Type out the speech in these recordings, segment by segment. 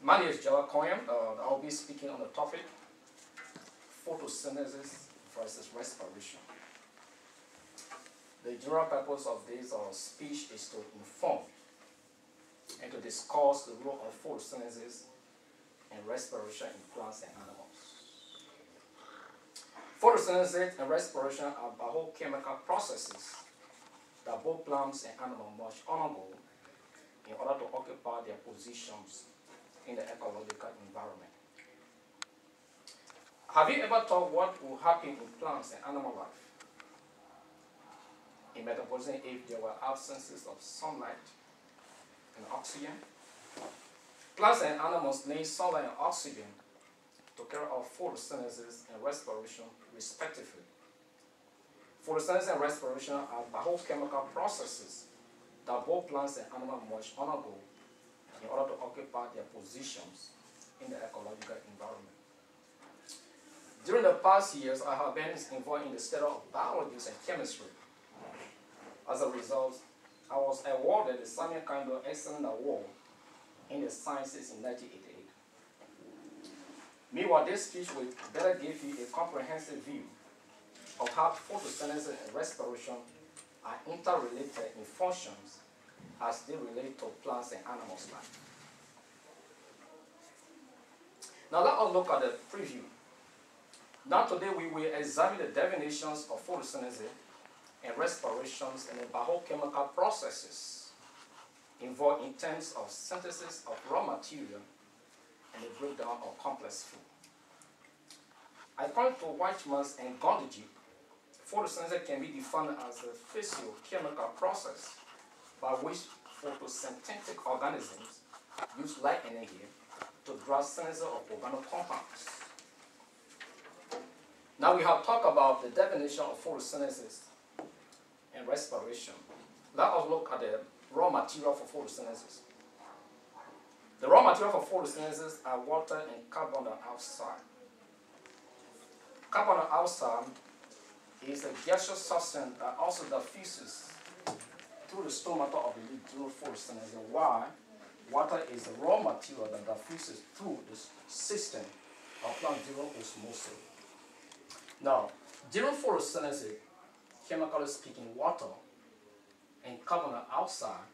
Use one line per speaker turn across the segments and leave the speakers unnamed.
My name is Jella Coyam. I'll be speaking on the topic photosynthesis versus respiration. The general purpose of this speech is to inform and to discuss the role of photosynthesis and respiration in plants and animals. Photosynthesis and respiration are biochemical processes that both plants and animals must undergo in order to occupy their positions in the ecological environment. Have you ever thought what will happen in plants and animal life in metabolism if there were absences of sunlight and oxygen? Plants and animals need sunlight and oxygen to carry out photosynthesis and respiration respectively. Photosynthesis and respiration are biochemical processes that both plants and animals must undergo in order to occupy their positions in the ecological environment. During the past years, I have been involved in the study of biology and chemistry. As a result, I was awarded the Samuel Kando Excellent Award in the Sciences in 1988. Meanwhile, this speech will better give you a comprehensive view of how photosynthesis and respiration are interrelated in functions as they relate to plants and animals' life. Now let us look at the preview. Now today we will examine the definitions of photosynthesis and respirations and the biochemical processes involved in terms of synthesis of raw material and the breakdown of complex food. According to Weitmans and Gondiji, photosynthesis can be defined as a physiochemical process by which photosynthetic organisms use light energy to drive synthesis of organic compounds. Now we have talked about the definition of photosynthesis and respiration. Let us look at the raw material for photosynthesis. The raw material for photosynthesis are water and carbon dioxide. Carbon dioxide is a gaseous substance that also diffuses through the stomata of the leaf during photosynthesis, while water is the raw material that diffuses through the system of plant during osmosis. Now, during photosynthesis, chemically speaking, water and carbon dioxide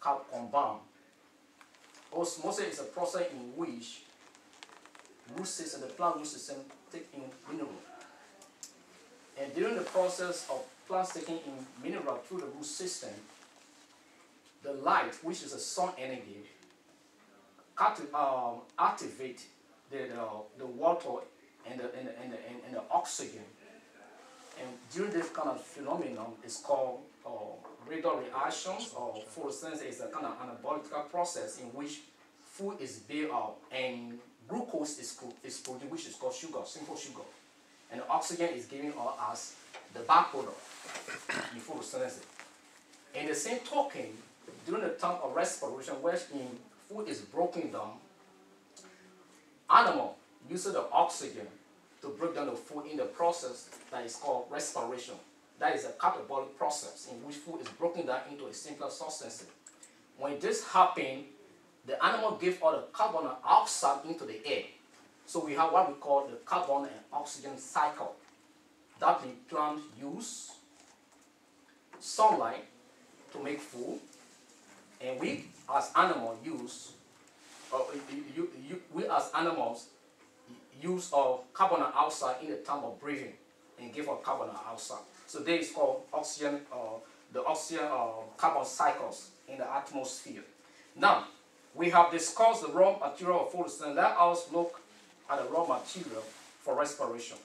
can combine. Osmosis is a process in which root system, the plant root system, take in mineral. And during the process of plants taking in mineral through the root system, the light, which is a sun energy, activate the water and the oxygen. And during this kind of phenomenon, it's called radar reactions, or photosynthesis is a kind of anabolic process in which food is built up and glucose is produced, which is called sugar, simple sugar. And the oxygen is given out as the byproduct in photosynthesis. In the same token, during the time of respiration, wherein food is broken down, animal uses the oxygen to break down the food in the process that is called respiration. That is a catabolic process in which food is broken down into a simpler substance. When this happens, the animal gives all the carbon dioxide into the air. So we have what we call the carbon and oxygen cycle. That the plant use sunlight to make food, and we as animals use carbon dioxide in the time of breathing and give off carbon dioxide. So this is called oxygen, the oxygen carbon cycles in the atmosphere. Now we have discussed the raw material of photosynthesis. Let us look at the raw material for respiration.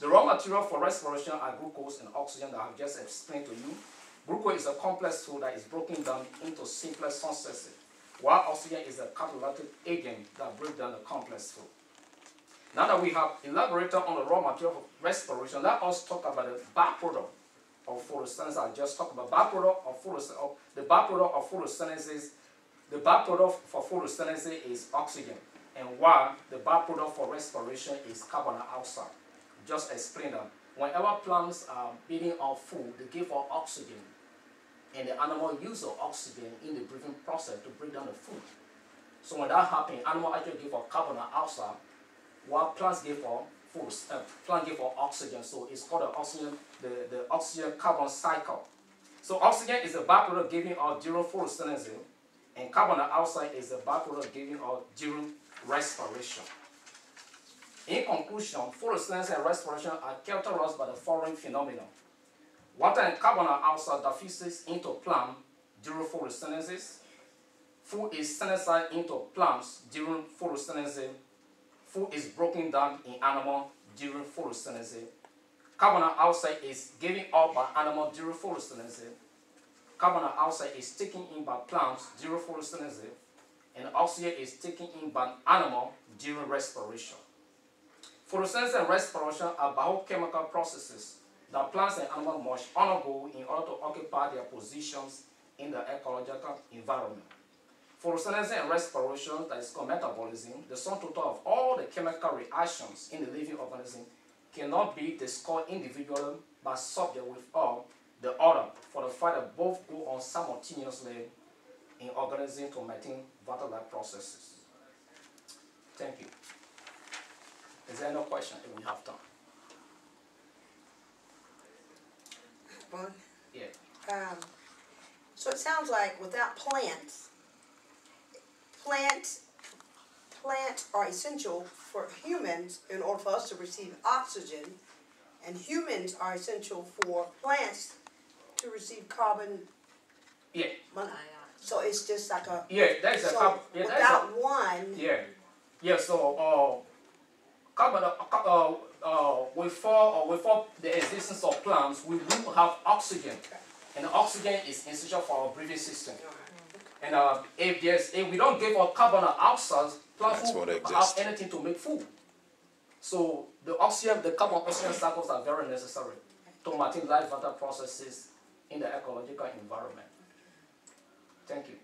The raw material for respiration are glucose and oxygen that I have just explained to you. Glucose is a complex food that is broken down into simpler substances, while oxygen is a catalytic agent that breaks down the complex food. Now that we have elaborated on the raw material for respiration, let us talk about the byproduct of photosynthesis. I just talked about the byproduct of photosynthesis. The byproduct for photosynthesis is oxygen, and while the byproduct for respiration is carbon dioxide. Just explain that. Whenever plants are building out food, they give out oxygen, and the animal uses oxygen in the breathing process to break down the food. So when that happens, animals actually give off carbon dioxide, while plants give off plant give off oxygen. So it's called the oxygen carbon cycle. So oxygen is a byproduct giving off during photosynthesis, and carbon dioxide is a byproduct giving off during respiration. In conclusion, photosynthesis and respiration are characterized by the following phenomena. Water and carbon dioxide diffuses into plant during photosynthesis. Food is synthesized into plants during photosynthesis. Food is broken down in animal during photosynthesis. Carbon dioxide is given off by animal during photosynthesis. Carbon dioxide is taken in by plants during photosynthesis. And oxygen is taken in by animal during respiration. Photosynthesis and respiration are biochemical processes that plants and animals must undergo in order to occupy their positions in the ecological environment. Photosynthesis and respiration, that is called metabolism, the sum total of all the chemical reactions in the living organism, cannot be discussed individually but subject with the other, for the fact that both go on simultaneously in organisms to maintain vital life processes. Thank you. Is there no question if we have time?
Well,
Yeah.
So it sounds like without plants are essential for humans in order for us to receive oxygen, and humans are essential for plants to receive carbon.
Yeah.
So it's just like a.
Yeah, that is a carbon. Yeah,
without one.
Yeah. Yeah. So carbon. Before the existence of plants, we will have oxygen, and oxygen is essential for our breathing system. And if we don't give off carbon dioxide, plants won't have anything to make food. So the carbon oxygen cycles are very necessary to maintain life vital processes in the ecological environment. Thank you.